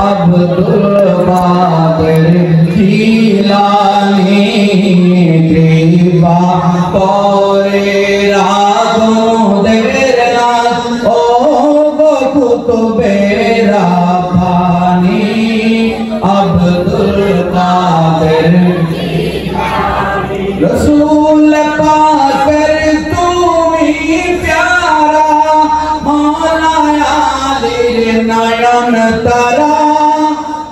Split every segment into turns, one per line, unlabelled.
अब्दुल कादिर जिलानी कृपा करे रागों देर नाथ ओ गो कुतुबे रब्बानी अब्दुल कादिर रसूल पाकर तुम्ही प्यारा मौला अली नयन तारा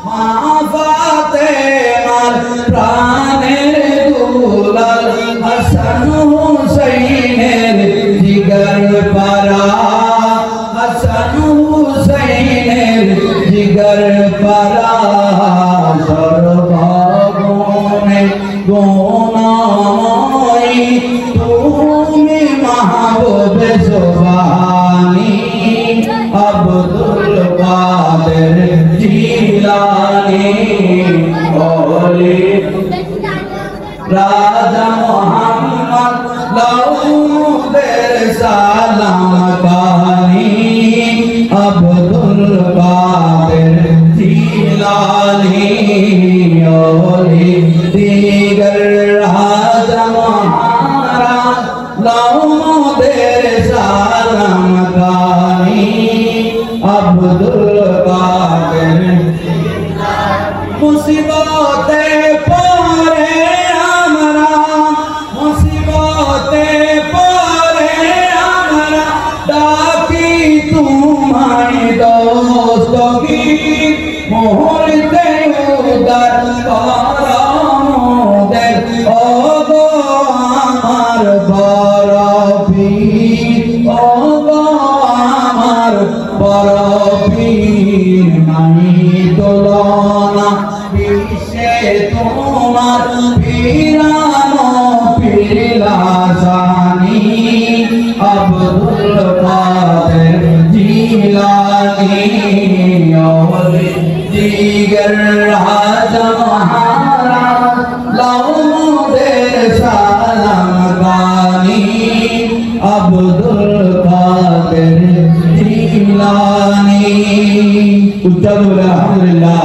माँ फातेमार प्राणेर दुलाल हसन हुसैनेर जिगर परा हसन हुसैनेर जिगर परा सर्वगुणे गुणामयी तुमी महबूब सुभानी अब्दुल कादिर जिलानी ओले राजा मोहम्मद लौदेर सलाम कानी अब्दुल कादिर जिलानी ओले दीगर राजा महाराज लौदेर सलाम कानी अब्दुल कादिर मुसीबते परे हमरा मुसीबते परे हमरा डाकी तुम्हारी दोस्तों की मोहरते उदर पारामोदर ओ गो আমার বরফি ও গো আমার বরফি নাই তুলনা বিশ্বে তোমার পীরানো পীরলাসানি আব্দুল কাদের জিলানি ওলি দিগর রাজা মহারাজ লৌদের সালাম গানি আব্দুল কাদের জিলানি উচ্চারণ বলে আলহামদুলিল্লাহ।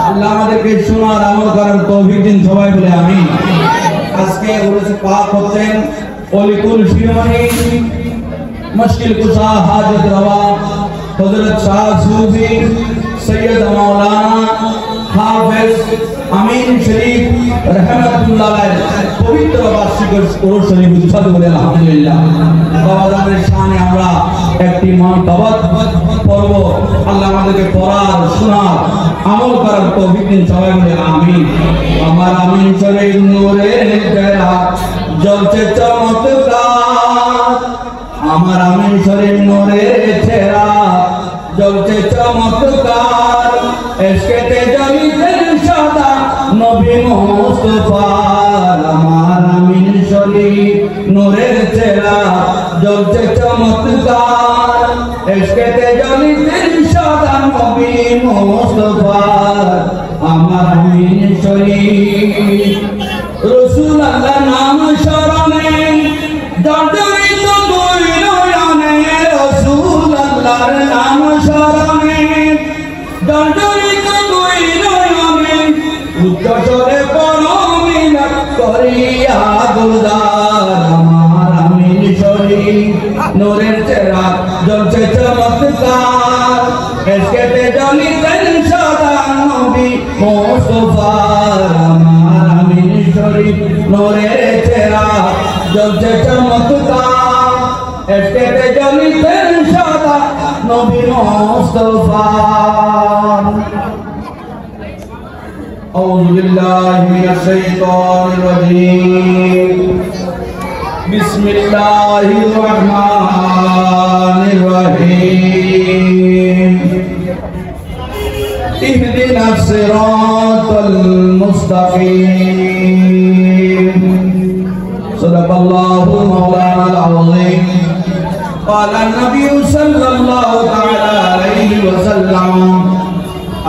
আল্লাহ আমাদেরকে শোনার আমল করার তৌফিক দিন, সবাই বলে আমিন। আজকে উরুস পাক হচ্ছেন অলিকুল শিরোমণি মুশকিল কুশা হাজত রওয়া হযরত শাহ সুফি সৈয়দ মাওলানা হাফেজ আমিন শরীফ রহমাতুল্লাহ আলাইহি পবিত্র বার্ষিক উরুস শরীফ উৎসব বলে আলহামদুলিল্লাহ। বাবাদের শানে আমরা একটি মহব্বত পর্ব আল্লাহ আমাদেরকে পড়ার শোনার আমল করার তৌফিক দিন, সবাই বলে আমিন। আমার আমিন শরীফ নূরের তেরা জ্বলছে চমৎকার আমার আমিন শরীফ নূরের তেরা জ্বলছে চমৎকার এসকেতে জ্বলিতেন সদা নবী মুস্তাফার আমার আমিন শরীফ নূরের তেরা জ্বলছে চমৎকার এসকেতে জ্বলিতেন সদা নবী মুস্তাফার আমার আমিন শরীফ রসুল আল্লাহ নাম শরণে জড়িত দুই নয়নে রসুল আল্লাহর নাম শরণে জড়িত দুই নয়নে উচ্চস্বরে পড়ো মিলাদ করিয়া গুলজার আমার আমিন শরীফ নূরের চেহারা জ্বলছে চমৎকার এসকেতে জ্বলিতেন সদা নবী মুস্তাফার আমার আমিন শরীফ নূরের চেহারা জ্বলছে চমৎকার এসকেতে জ্বলিতেন সদা নবী মুস্তাফার। আউযু বিল্লাহি মিনাশ শাইতানির রাজীম বিসমিল্লাহির রহমানির রহিম ইহদিনাস সিরাতাল মুস্তাকিম সাদাকাল্লাহু মাওলানাল আযীম قال النبي صلى الله تعالى عليه وسلم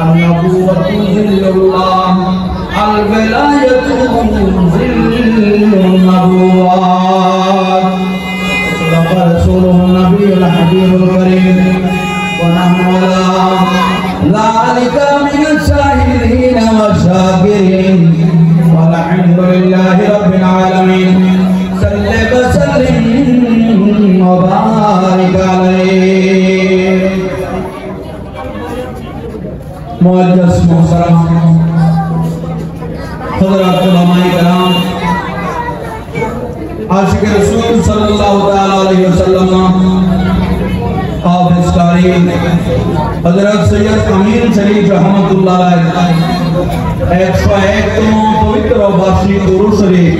النبوة ظل الله الولاية ظل النبوات صدق رسوله النبي الحبيب الكريم ونحن على যালিকা মিনাশ শাহিদিন ওয়া শাকিরিন আলহামদুলিল্লাহি রাব্বিল আলামিন সাল্লি ওয়া সাল্লিম ওয়া বারিক আলাইহি। মুআজ্জাজ মুহতারাম হযরত উলামায়ে কেরাম आशिक रसूल सल्लल्लाहु तआला अलैहि वसल्लम हाफिज कारी हजरत सैयद अमीन शरीफ रहमतुल्लाह अलैह 101 पवित्र वार्षिक दुरूद शरीफ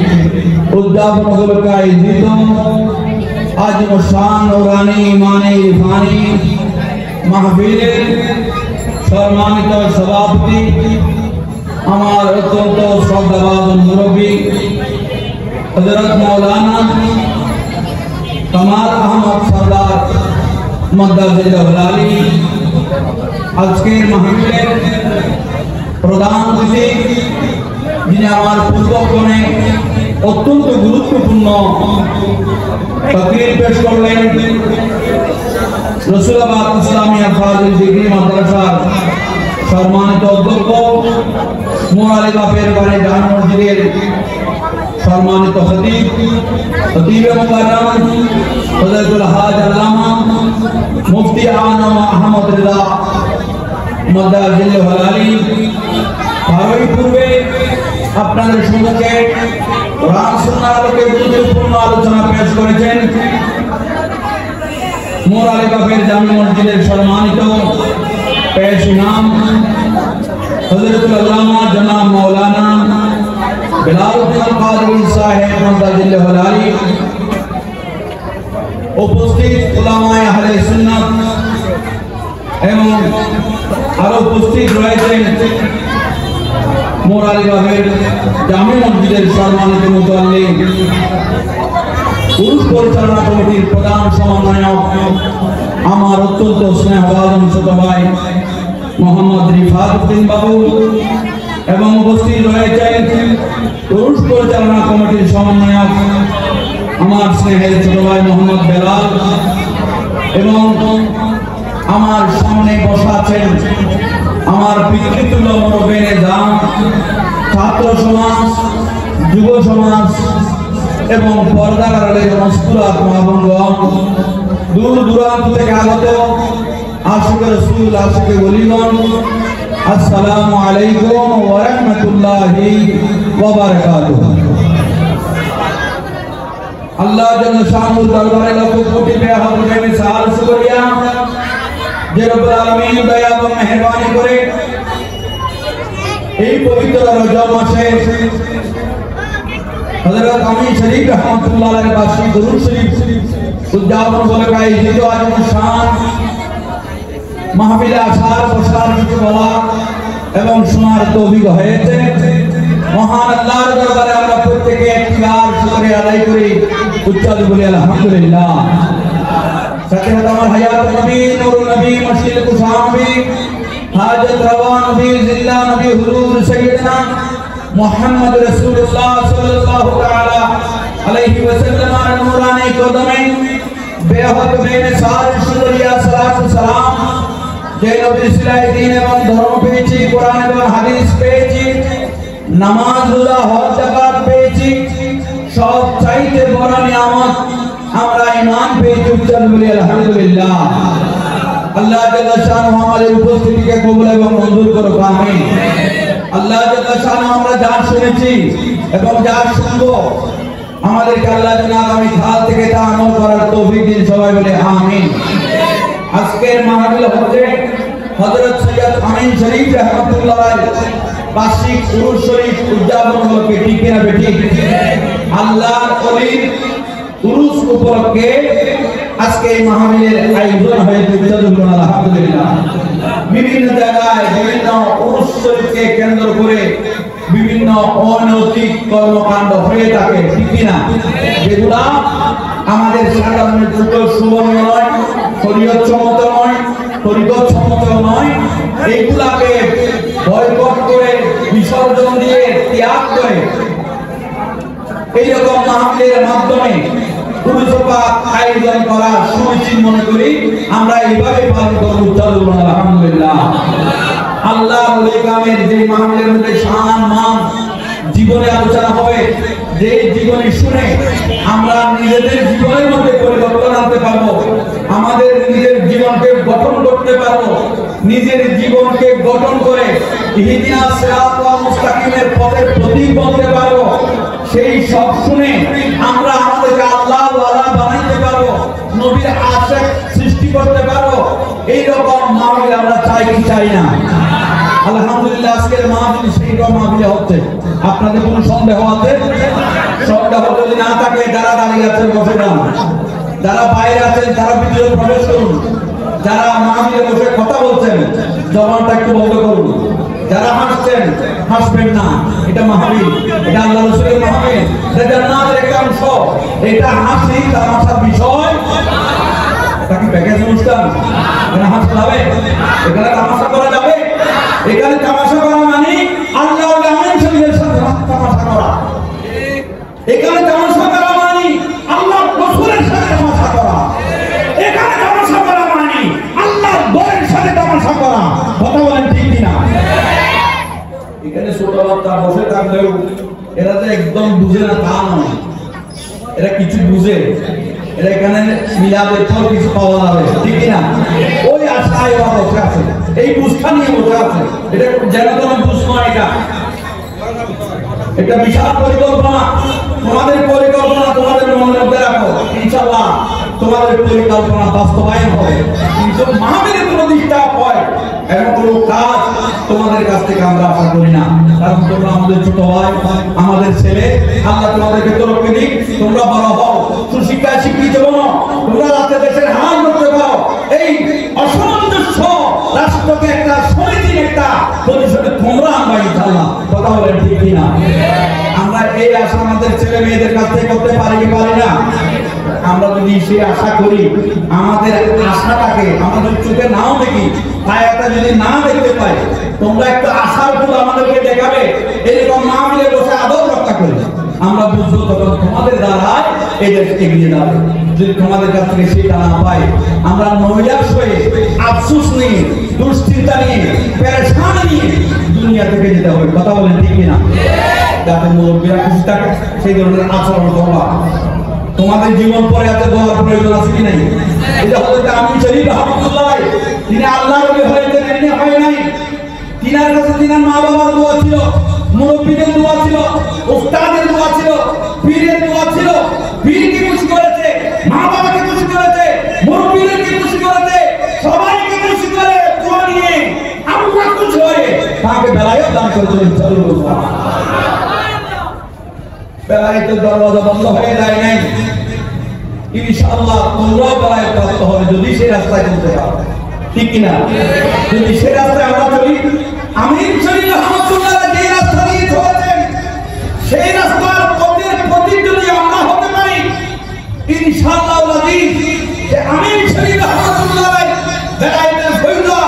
उद्यापन का इज्जत आज मुशान नूरानी ईमानी इरफानी महफिल सम्मानित सभापति আমার অত্যন্ত শ্রদ্ধাভাজন মুরব্বী हजरत मौलाना कमाल अहमद सरदार मद्दाजिल्लाहुल আজকের মাহফিলের প্রধান অতিথি যিনি আমার পূর্বক্ষণে অত্যন্ত গুরুত্বপূর্ণ তাকরীর পেশ করলেন রসুলাবাদ ইসলামিয়া ফাজিল ডিগ্রি মাদ্রাসার সম্মানিত অধ্যক্ষ মোরালি বাপের বাড়ি জামে মসজিদের সম্মানিত খতিব মুকাররম হযরতুল হাজ আল্লামা মুফতি আনম আহমদ রিজা মাদ্দাজিল্লাহুল আলী তারই পূর্বে আপনাদের সম্মুখে কোরআন সুন্নাহর আলোকে গুরুত্বপূর্ণ আলোচনা পেশ করেছেন মোরালি বাপের জামে মসজিদের সম্মানিত পেশ ইমাম হযরতুল আল্লামা জনাব মাওলানা বিলালউদ্দিন কাদরী সাহেব মদ্দাজিল্লাহুল আলী উপস্থিত উলামায়ে আহলে সুন্নাত এবং আরো উপস্থিত রয়েছেন মোরালি বাপের জামে মসজিদের সম্মানিত মুতাল্লিম পুরুষ পরিচালনা কমিটির প্রধান সমন্বয়ক আমার অত্যন্ত স্নেহভাজন ছোট ভাই মোহাম্মদ রিফাত উদ্দিন বাবু এবং উপস্থিত রয়েছেন পুরুষ পরিচালনা কমিটির সমন্বয়ক আমার স্নেহের ছোট ভাই মোহাম্মদ বেলাল এবং আমার সামনে বসা আছেন আমার পিতৃতুল্য মুরব্বিয়ে জাম ছাত্র সমাজ যুব সমাজ এবং পর্দার আড়ালের মসকুরাত মহাবন্ধুগণ দূর দূরান্ত থেকে আগত আশিক রাসূল আশিক ওলিগণ আসসালামু আলাইকুম ওয়া রাহমাতুল্লাহি ওয়া বারাকাতুহু। আল্লাহ জাল্লা শানুর দরবারে লাখ কোটি বেহাত বেমিসাল শুকরিয়া যে রব্বুল আলামিন দয়া এবং মেহেরবানি করে এই পবিত্র রজব মাসে हजरत अमीन शरीफ रहमतुल्लाह अलैहि बार्षिक दुरूद शरीफ उद्यापन का इज्जत आज शान মাহফিলে আসার বসার কিছু বলা এবং শোনার তৌফিক হয়েছে। মহান আল্লাহর দরবারে আমরা প্রত্যেকে একবার শুকরিয়া আদায় করি, উচ্চারণ বলি আলহামদুলিল্লাহ। সাথে সাথে আমার হায়াত নবী নূরুন নবী মশিল কুশা নবী হাজত রওয়া নবী জিল্লা নবী হুজুর সাইয়্যিদনা মুহাম্মদ রাসূলুল্লাহ সাল্লাল্লাহু তাআলা আলাইহি ওয়াসাল্লাম এর নূরানি কদমে বেহদ বেমিসাল শুকরিয়া সালাত ও সালাম যে নবী ইসলাম দ্বীন এবং ধর্ম পেয়েছি, কোরআন এবং হাদিস পেয়েছি, নামাজ রোজা হজ যাকাত পেয়েছি, সব চাইতে বড় নিয়ামত আমরা ঈমান পেয়েছি, উচ্চারণ বলি আলহামদুলিল্লাহ। আল্লাহ জাল্লা শানুহু আমাদের উপস্থিতিকে কবুল এবং মঞ্জুর করুক, আমিন। আল্লাহ জাল্লা শানুহু আমরা যা শুনেছি এবং যা শুনবো আমাদেরকে আল্লাহ যেন আগামী কাল থেকে তা আমল করার তৌফিক দিন, সবাই বলে আমিন। আজকের মাহফিল হচ্ছে হযরত সৈয়দ আমিন শরীফ রাহমাতুল্লাহ আলাইহি বার্ষিক উরুস শরীফ উদযাপন উপলক্ষে, ঠিক না বেঠিক? আল্লাহর ওলির উরুস উপলক্ষে আজকে এই মাহফিলের আয়োজন হয়েছে, আলহামদুলিল্লাহ। বিভিন্ন জায়গায় বিভিন্ন উরুস শরীফকে কেন্দ্র করে বিভিন্ন অনৈতিক কর্মকাণ্ড হয়ে থাকে, ঠিক না? যেগুলা আমাদের সাধারণের জন্য শুভনীয় নয়, শরীয়ত সম্মত নয়, তরিকত সম্মত নয়। এইগুলাকে বয়কট করে, বিসর্জন দিয়ে, ত্যাগ করে এইরকম মাহফিলের মাধ্যমে পুরসভা আয়োজন করা সমীচীন মনে করি। আমরা এইভাবে পালন করব। আলহামদুলিল্লাহ। আল্লাহ ওলি কামের যে মাহফিলের মধ্যে শান মান জীবনে আলোচনা হবে, যে জীবনী শুনে আমরা নিজেদের জীবনের মধ্যে পরিবর্তন আনতে পারবো, আমাদের নিজের জীবনকে গঠন করতে পারবো, নিজের জীবনকে গঠন করে ইহদিনাস সিরাতাল মুস্তাকিমের পথের প্রতীক বলতে পারবো। সেই সব শুনে আমরা আমাদেরকে আল্লাহ ওয়ালা বানাইতে পারবো, নবীর আশিক সৃষ্টি করতে পারবো। এই রকম মাহফিল আমরা চাই কি চাই না? আলহামদুলিল্লাহ আজকের মাহফিল সেই রকম মাহফিল হচ্ছে। আপনাদের কোনো সন্দেহ আছে? সন্দেহ যদি না থাকে যারা দাঁড়িয়ে আছেন বসে যান, যারা বাইরে আছেন তারা ভিতরে প্রবেশ করুন, যারা মাহফিলে বসে কথা বলছেন জবানটা একটু বন্ধ করুন, যারা হাসছেন হাসবেন না। এটা মাহফিল, এটা আল্লাহ রাসূলের মাহফিল, এটা জান্নাতের একটা অংশ। এটা হাসি তামাশার বিষয় তাকে প্যাকেজ অনুষ্ঠান এখানে হাসতে হবে, এখানে তামাশা করা যাবে? এখানে তামাশা করা মানে আল্লাহ আমিন শরীফের সাথে তামাশা করা। এখানে তামাশা করা মানে আল্লাহ রাসূলের সাথে তামাশা করা। এখানে তামাশা করা মানে আল্লাহর বরের সাথে তামাশা করা। কথা বলেন ঠিক কি না? এখানে ছোট বাচ্চা বসে থাকলেও এরা যে একদম বুঝে না তা নয়, এরা কিছু বুঝে। এরা এখানে মিলাদের পর কিছু পাওয়া যাবে, ঠিক না? ওই আশায় ওরা বসে আছে, এই বুঝটা নিয়ে বসে আছে। এটা যেন তোমার বুঝ নয়, এটা বিশাল পরিকল্পনা। তোমাদের পরিকল্পনা তোমাদের মনের মধ্যে রাখো, ইনশাআল্লাহ তোমাদের পরিকল্পনা বাস্তবায়ন হবে। কিন্তু মাহফিলের কোনো ডিস্টার্ব হয় এমন কোনো কাজ তোমাদের কাছ থেকে আমরা আশা করি না। কারণ তোমরা আমাদের ছোট ভাই, আমাদের ছেলে। আল্লাহ তোমাদেরকে তরক্কি দিক, তোমরা বড় হও, সুশিক্ষায় শিক্ষিত বনো, তোমরা রাতে দেশের হাল করতে পারো। এই অসামঞ্জস্য রাষ্ট্রকে একটা সমীচীন একটা পরিষদে তোমরা আমরা ইনশাআল্লাহ। কথা বলেন ঠিক কি না? আমরা এই আশা আমাদের ছেলে মেয়েদের কাছ থেকে করতে পারি কি পারি না? আমরা যদি সেই আশা করি, আমাদের আশাটাকে আমাদের চোখে নাও দেখি, ছায়াটা যদি না দেখতে পাই, তোমরা একটা আশার উপর আমাদেরকে দেখাবে, এরকম না মিলে বসে আদব রক্ষা করি, আমরা বুঝবো তখন তোমাদের দ্বারাই এদের এগিয়ে যাবে। যদি তোমাদের কাছ থেকে সেটা না পাই, আমরা নৈরাশ হয়ে আফসোস নিয়ে দুশ্চিন্তা নিয়ে পেরেশান নিয়ে দুনিয়া থেকে যেতে হবে। কথা বলেন ঠিক কিনা? যাতে মুরব্বীরা খুশি থাকে সেই ধরনের আচরণ করবা। তোমাদের জীবন পরে এত দোয়ার প্রয়োজন আছে কি নাই? এই যে হযরত আমিন শরীফ রাহমাতুল্লাহ, তিনি আল্লাহর ওলি হয়েছেন, এমনি হয় নাই। তিনার কাছে তিনার মা বাবার দোয়া ছিল, মুরব্বীদের দোয়া ছিল, উস্তাদের দোয়া ছিল, পীরের দোয়া ছিল। পীরকে খুশি করেছে, মা বাবাকে খুশি করেছে, মুরব্বীদেরকে খুশি করেছে, সবাইকে খুশি করে দোয়া নিয়ে আল্লাহ খুশি হয়ে তাকে বেলায়েত দান করেছেন। সুবহানাল্লাহ। বেলায়েতের দরওয়াজা বন্ধ হয়ে যায় নাই। ইনশাআল্লাহ তোমরাও বেলায়েত প্রাপ্ত হবে যদি সেই রাস্তায় চলতে পারো, ঠিক কিনা? যদি সেই রাস্তায় আমরা চলি, আমিন শরীফ রাহমাতুল্লাহ যে রাস্তা দিয়ে চলেছেন সেই রাস্তার পথের প্রতীক যদি আমরা হতে পারি, ইনশাআল্লাহ আজিজ, যে আমিন শরীফ রাহমাতুল্লাহ বেলায়েতের ফয়জা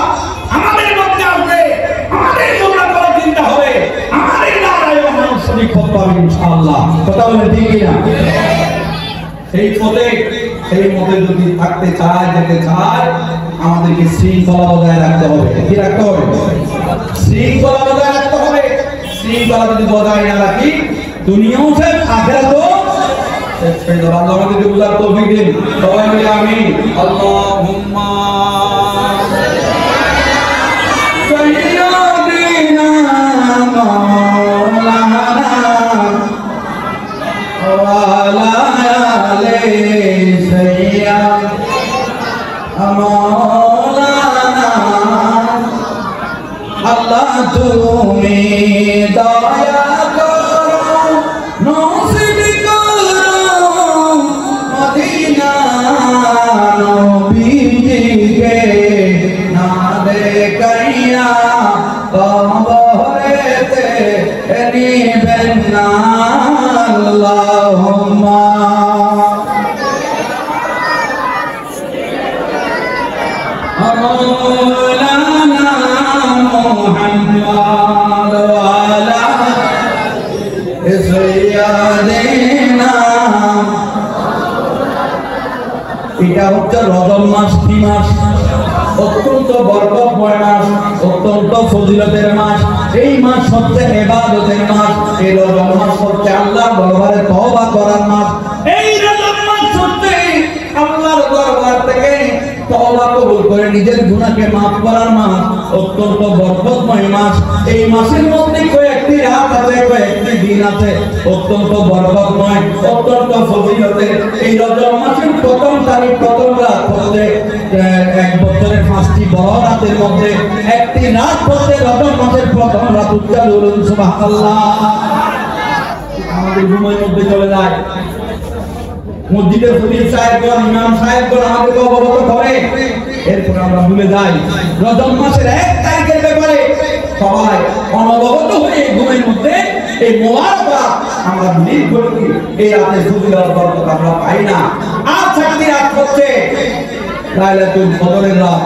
আমাদের মধ্যে আসবে, আমাদের তোমরা করা চিন্তা হবে, আমাদের দ্বারাই আমিন শরীফ করতে হবে ইনশাআল্লাহ। কথা বলেন ঠিক কিনা? সেই পথে সেই মতে যদি থাকতে চায়, যেতে চায়, আমাদেরকে শৃঙ্খলা বজায় রাখতে হবে। কি রাখতে হবে? শৃঙ্খলা বজায় রাখতে হবে। শৃঙ্খলা যদি বজায় না রাখি, দুনিয়াও শেষ, আখিরাতও শেষ হয়ে যাবে। আল্লাহ আমাদেরকে বুঝার তৌফিক দিন। সবাই মিলে আমিন। আল্লাহুম্মা সাইয়্যিদিনা মাওলানা ওয়া আলা আলি সাইয়্যিদিনা মাওলানা। আল্লাহ তুমি দয়া করো, নসিব করো মদিনা নবীকে না দেখাইয়া কবরেতে নিবেন না। আল্লাহুম্মা مولانا محمد وعلى سيدنا হচ্ছে রজব মাস। কি মাস? অত্যন্ত বরকতময় মাস, অত্যন্ত ফজিলতের মাস। এই মাস হচ্ছে ইবাদতের মাস। এই রজব মাস হচ্ছে আল্লাহর দরবারে তওবা করার মাস। এই রজব মাস হচ্ছে আল্লাহর দরবার থেকে তওবা কবুল করে নিজের গুনাহকে maaf করার মাস, অত্যন্ত বরকতময় মাস। এই মাসের মধ্যে কয়েকটি রাত আছে, কয়েকটি দিন আছে অত্যন্ত বরকতময়, অত্যন্ত ফজিলতের। এই রজব মাসের প্রথম তারিখ, প্রথম রাত হচ্ছে এক বছরের 5টি বড় রাতের মধ্যে একটি রাত হচ্ছে রজব মাসের প্রথম রাত। উচ্চারণ করুন সুবহানাল্লাহ। আমাদের ঘুমের মধ্যে চলে যায়। মসজিদের খতিব সাহেবগণ, ইমাম সাহেবগণ আমাদেরকে অবগত করে, এরপর আমরা ভুলে যাই। রজব মাসের 1 তারিখের ব্যাপারে সবাই অনবগত হয়ে ঘুমের মধ্যে এই মোবারক রাত আমরা মিস করি। এই রাতে ফজিলত বরকত আমরা পাই না। আর 4টি রাত হচ্ছে লাইলাতুল কদরের রাত,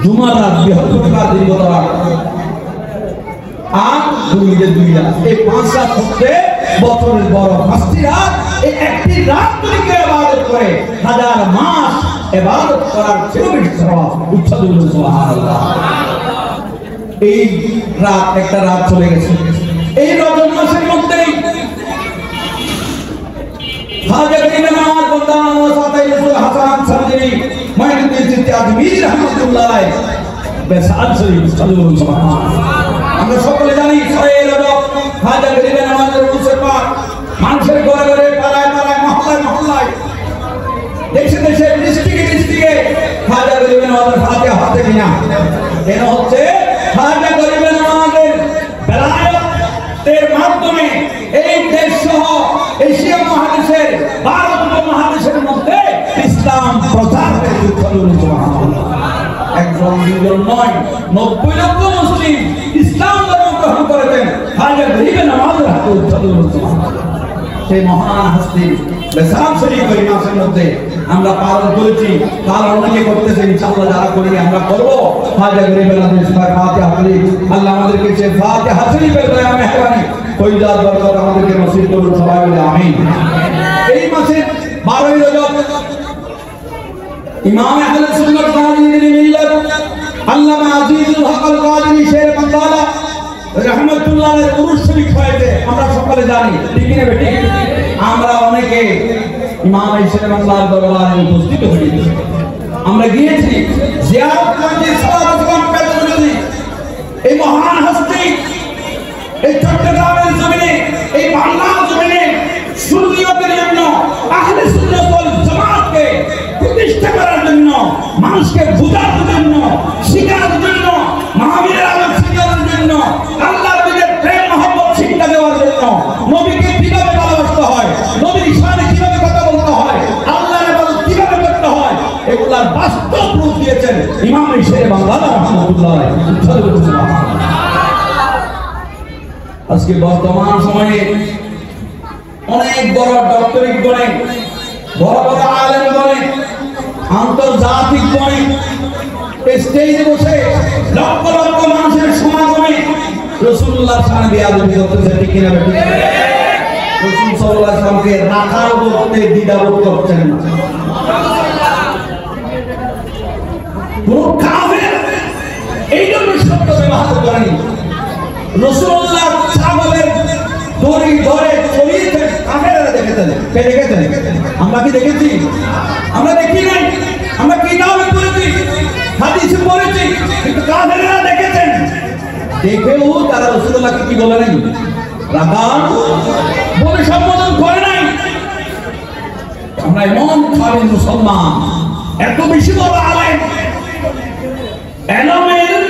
জুমার রাত, বৃহস্পতিবার দিনগত রাত, আর দুইটা 2 রাত। এই 5 রাত হচ্ছে বছরের বড় 5টি রাত। এই একটি রাত যদি কেউ ইবাদত করে 1000 মাস ইবাদত করার চেয়ে বেশি সওয়াব। উচ্চারণ করুন সুবহানাল্লাহ। এই রাত, একটা রাত চলে গেছে। এই রজব মাসের মধ্যেই খাজা গরিব নওয়াজ বন্দানা ওয়াসাতাই হাসান সারজিনী মাইনুদ্দিন চিশতি আজমিরি রাহমাতুল্লাহ আলাইহি বেসাদ শরীফ। উচ্চারণ করুন সুবহানাল্লাহ। আমরা সকলে জানি 6 রজব খাজা গরিব নওয়াজের উরুসের পাক। মানুষের ঘরে ঘরে, পাড়ায় পাড়ায়, মহল্লায় মহল্লায়, দেশে দেশে, ডিস্ট্রিক্টে ডিস্ট্রিক্টে খাজা গরিব নওয়াজের ফাতিহা হাতে কিনা। কেন হচ্ছে খাজা গরিব নওয়াজের বেলায়েতের মাধ্যমে এই দেশ সহ এশিয়া মহাদেশের, ভারত উপমহাদেশের মধ্যে ইসলাম প্রচার হয়েছে। একজন দুজন নয়, 90 লক্ষ মুসলিম ইসলাম ধর্ম গ্রহণ করেছেন খাজা গরিব নওয়াজের হাতে। সেই মহান হস্তি বেসাদ শরীফ এই মাসের মধ্যে আমরা পালন করেছি, তারা অনেকে করতেছে। ইনশাআল্লাহ যারা করি আমরা করব। খাজা গরিব নওয়াজের ফাতিহা শরীফ, আল্লাহ আমাদেরকে সেই ফাতিহা শরীফের দয়া মেহেরবানি ফয়জাত বরকত আমাদেরকে নসিব করুন, সবাই বলে আমিন। এই মাসে 12 রজব ইমাম আহলে সুন্নাত ওয়াল মিল্লাত আল্লামা আজিজুল হক আল কাদেরী শের বাংলা রাহমাতুল্লাহ আলাইহি উরুস শরীফ হয়েছে। আমরা সকলে জানি, ঠিক না বেটি? আমরা অনেকে ইমাম শের বাংলার দরবারে উপস্থিত হয়েছি, আমরা গিয়েছি, জিয়ারত করেছি, সালাত সালাম পেয়েছি। এই মহান হস্তি এই চট্টগ্রামের জমিনে, এই বাংলার জমিনে সুন্নিয়তের জন্য, আহলে সুন্নাত ওয়াল জামাতকে প্রতিষ্ঠা করার জন্য, মানুষকে বোঝানোর জন্য, শেখানোর জন্য, মাহফিলের আলোক শেখানোর জন্য, আল্লাহর নবীর প্রেম মহব্বত শিক্ষা দেওয়ার জন্য, নবীকে কিভাবে ভালোবাসতে হয়, নবীর শানে কিভাবে কথা বলতে হয়, আল্লাহর ইবাদত কিভাবে করতে হয়, এগুলার বাস্তব রূপ দিয়েছেন ইমাম শের বাংলা রাহমাতুল্লাহ আলাইহি। আজকে বর্তমান সময়ে অনেক বড় ডক্টরিক গণে, বড় বড় আলেম গণে, আন্তর্জাতিক গণে স্টেজে বসে লক্ষ লক্ষ মানুষের সমাগমে রাসূলুল্লাহর শানে বেয়াদবি করতেছে। ঠিক কিনা বেটি? রাসূল সাল্লাল্লাহু আলাইহি ওয়াসাল্লামকে রাখাল বলতে দ্বিধাবোধ করছেন না। কোন কাফের এই জন্য শব্দ ব্যবহার করেনি। রাসূলুল্লাহ ছাগলের দড়ি ধরে চলিয়েছে, কাফেররা দেখেছেন। কে দেখেছেন? আমরা কি দেখেছি? আমরা দেখি নাই। আমরা কিতাবে পড়েছি, হাদিসে পড়েছি, কিন্তু কাফেররা দেখেছেন। দেখেও তারা রাসূলুল্লাহকে কি বলে নাই? রাখাল বলে সম্বোধন করে নাই। আমরা এমন খালি মুসলমান, এত বেশি বড় আলেম, এলমের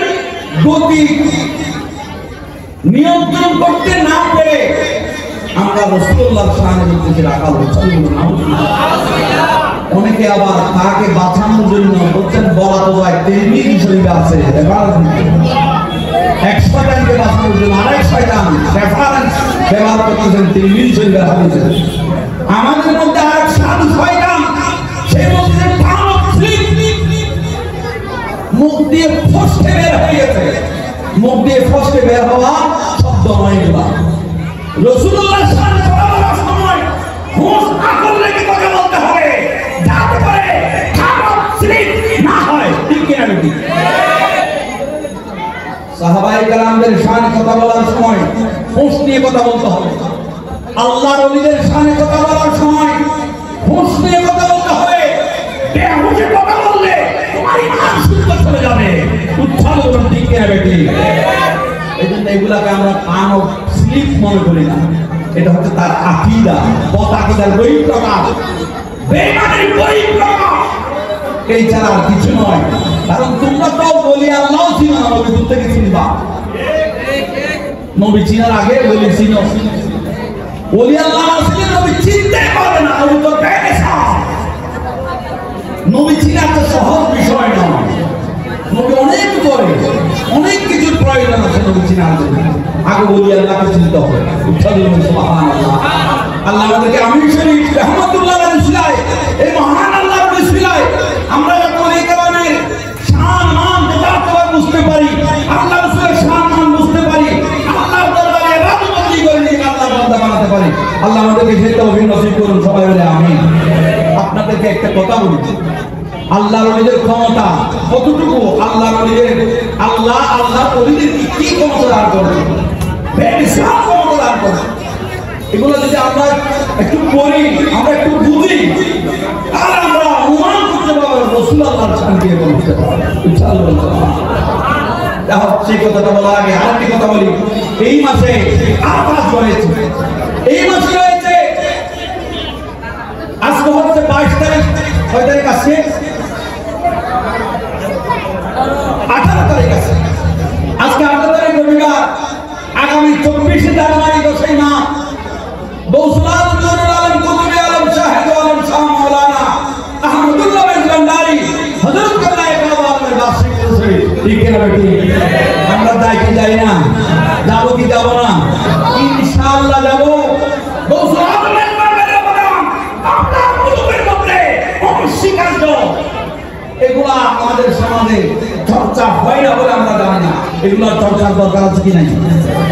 গতি নিয়ন্ত্রণ করতে না পেরে আমরা রাসূলুল্লাহর শানে বলতেছি রাখাল। অনেকে আবার তাকে বাঁচানোর জন্য বলছেন, বলা তো যায় তিরমিজি শরীফে আছে, এক শয়তানকে বাঁচানোর জন্য আরেক শয়তান রেফারেন্স ব্যবহার করতেছেন তিরমিজি শরীফে হাদিসে। আমাদের মধ্যে আরেক সাধু শয়তান, সেই মধ্যে মুখ দিয়ে ফসকে বের হয়ে গেছে। মুখ দিয়ে ফসকে বের হওয়া শব্দ নয় এগুলা। রাসূলুল্লাহর শানে বলার সময় হুঁশ আকল রেখে কথা বলতে হবে, যাতে করে সাহাবায়ে কেরামদের শানে কথা বলার সময় হুঁশ নিয়ে কথা বলতে হবে। আল্লাহর ওলিদের শানে কথা বলার সময় হুঁশ নিয়ে কথা বলতে হবে। বেহুশে কথা বললে তোমার ঈমান শুদ্ধ চলে যাবে। উচ্ছাল করে ঠিক না বেটি। এইজন্য এগুলাকে আমরা পান ও স্লিপ মনে করি না। এটা হচ্ছে তার আকীদা, বতাকিদার বহিঃপ্রকাশ, বেঈমানের বহিঃপ্রকাশ। এই ছাড়া আর কিছু নয়। কারণ তোমরা তো বলি আল্লাহ চিনো না, নবী থেকে চিনবা। নবী চিনার আগে বলি চিনো। বলি আল্লাহ ছিলেন, নবী চিনতে পারে না, নবী তো বেহেশা। নবী চিনা তো সহজ বিষয় নয়। নবী অনেক করে, অনেক কিছুর প্রয়োজন আছে নবী চিনার জন্য। আগে বলি আল্লাহকে চিনতে হবে। সুবহানাল্লাহ। আল্লাহ আমাদেরকে আমির শরীফ রহমাতুল্লাহ আলাইহি সিলায়, এই মহান আল্লাহর সিলায় আমরা যখন এই কারণে শান মান যথার্থভাবে বুঝতে পারি, আল্লাহ রাসূলের শান মান বুঝতে পারি, আল্লাহর দরবারে রাজবন্দি করে নিয়ে আল্লাহর বান্দা বানাতে পারি। আল্লাহ আমাদেরকে সেই তৌফিক নসিব করুন, সবাই বলে আমিন। আপনাদেরকে একটা কথা বলি, আল্লাহর ওলিদের ক্ষমতা কতটুকু? আল্লাহর ওলিদের কি ক্ষমতা দান করবে? বেশিরভাগ ক্ষমতা দান করবে। এগুলো যদি আমরা একটু পড়ি, আমরা একটু বুঝি, আর আমরা অনুমান করতে পারবো রাসূল আল্লাহর শান দিয়ে বলতে পারবো ইনশাআল্লাহ। দেখো, সেই কথাটা বলার আগে আরেকটি কথা বলি। এই মাসে আকাশ রয়েছে, এই মাসে রয়েছে, আজকে হচ্ছে 22 তারিখ, 6 তারিখ আছে, 18 তারিখ আছে। আজকে 18 তারিখ রবিবার, আগামী 24 জানুয়ারি 10ই মাস গৌসুল আজম নূরুল আলম কুতুবে আলম শাহিদ আলম শাহ মাওলানা আহমদুল্লাহ ভান্ডারী হযরত কেবলা কাবা আলমের বার্ষিক উরুসে। ঠিক না বেটি? আমরা যাই কি যাই না? যাবো কি যাব না? ইনশাআল্লাহ যাব। গৌসুল আজমের বারবারে বললাম, আমরা কুতুবের মধ্যে অস্বীকার্য এগুলা আমাদের সমাজে চর্চা হয় না বলে আমরা জানি না। এগুলো চর্চার দরকার আছে কি নাই?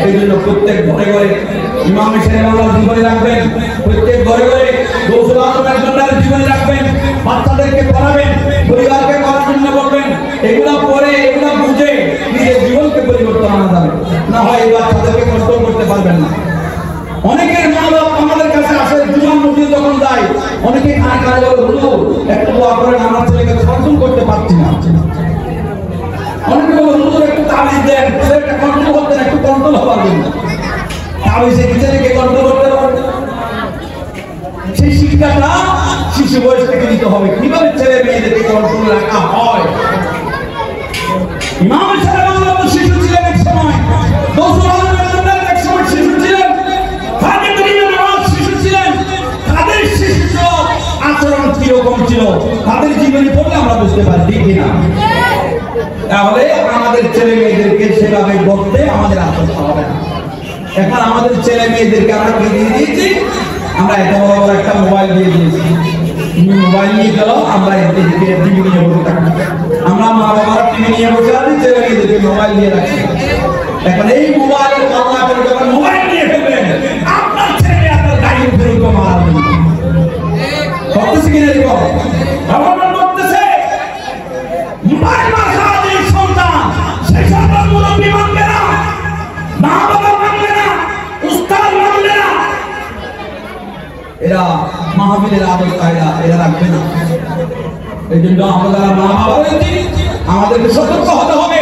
এই জন্য প্রত্যেক ঘরে ঘরে ইমাম সাহেব আল্লাহ জীবনে রাখবেন, প্রত্যেক ঘরে ঘরে গৌসুল আজমের ভান্ডারের জীবনে রাখবেন, বাচ্চাদেরকে পড়াবেন, পরিবারকে পড়ার জন্য বলবেন। এগুলা পড়ে, এগুলা বুঝে নিজের জীবনকে পরিবর্তন আনা যাবে। না হয় এই বাচ্চাদেরকে কন্ট্রোল করতে পারবেন না। অনেকের মা বাপ আমাদের কাছে আসে, জুমার মসজিদ যখন যায়, অনেকে কানে কানে বলে, হুজুর একটু দোয়া করেন, আমার ছেলেকে কন্ট্রোল করতে পারছি না। অনেকে বলে, হুজুর একটু তাবিজ দেন, ছেলেটা কন্ট্রোল করতে না, একটু কন্ট্রোল হওয়ার জন্য। তাবিজে কি ছেলেকে কন্ট্রোল করতে পারবে? সেই শিক্ষাটা শিশু বয়স থেকে দিতে হবে, কিভাবে ছেলে মেয়েদেরকে কন্ট্রোল রাখা হয়। ইমাম সাহেব আল্লাহ তো শিশু ছিলেন এক সময়, গৌসুল আজমের ভান্ডারী এক সময় শিশু ছিলেন, তাদের শিশু আচরণ কিরকম ছিল, তাদের জীবনী পড়লে আমরা বুঝতে পারি। ঠিক না? তাহলে আমাদের ছেলে মেয়েদেরকে সেভাবে বলতে আমাদের আসতে হবে না। এখন আমাদের ছেলে মেয়েদেরকে আমরা কি দিয়ে দিয়েছি? আমরা এত বড় বড় একটা মোবাইল দিয়ে দিয়েছি। মোবাইল নিয়ে গেল, আমরা এদিকে টিভি নিয়ে বসে থাকি। আমরা মা বাবারা টিভি নিয়ে বসে আছি, ছেলে মেয়েদেরকে মোবাইল দিয়ে রাখছি। এখন এই মোবাইলের পাল্লা করে যখন মোবাইল নিয়ে ফেলবেন, আপনার ছেলে আপনার গাড়ির উপরে মারা যাবে। করতেছে কিনা এরকম? ভগবান করতেছে। মোবাইল মার্কা যে সন্তান, সেই সন্তান মুরব্বী মানবে না, মা বাবা মানবে না, উস্তাদ মানবে না। এরা মাহফিলের আদব কায়দা এরা রাখবে না। এই জন্য আমরা মা বাবা রয়েছি, আমাদেরকে সতর্ক হতে হবে।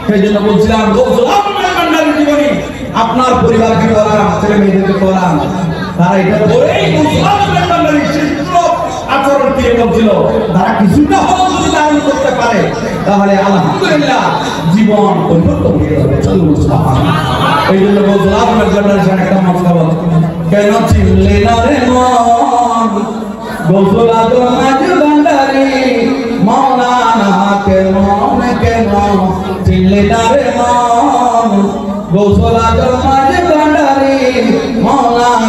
সেই জন্য বলছিলাম, গৌসুল আজমের ভান্ডারী জীবনী আপনার পরিবারকে পড়ান, ছেলে মেয়েদেরকে পড়ান। তারা এটা পড়েই গৌসুল আজমের ভান্ডারী শিশু আচরণ কিরকম ছিল, তারা কিছুটা হলেও যদি ধারণ করতে পারে, তাহলে আলহামদুলিল্লাহ জীবন পরিবর্তন হয়ে যাবে। এই জন্য গৌসুল আজমের ভান্ডারী একটা মতলব, কেন চিনলে না রে মন গৌসুল আজমের ভান্ডারী মাওলানা কেমন কেমন চিনলে না রে মন গৌসুল আজমের ভান্ডারী মাওলানা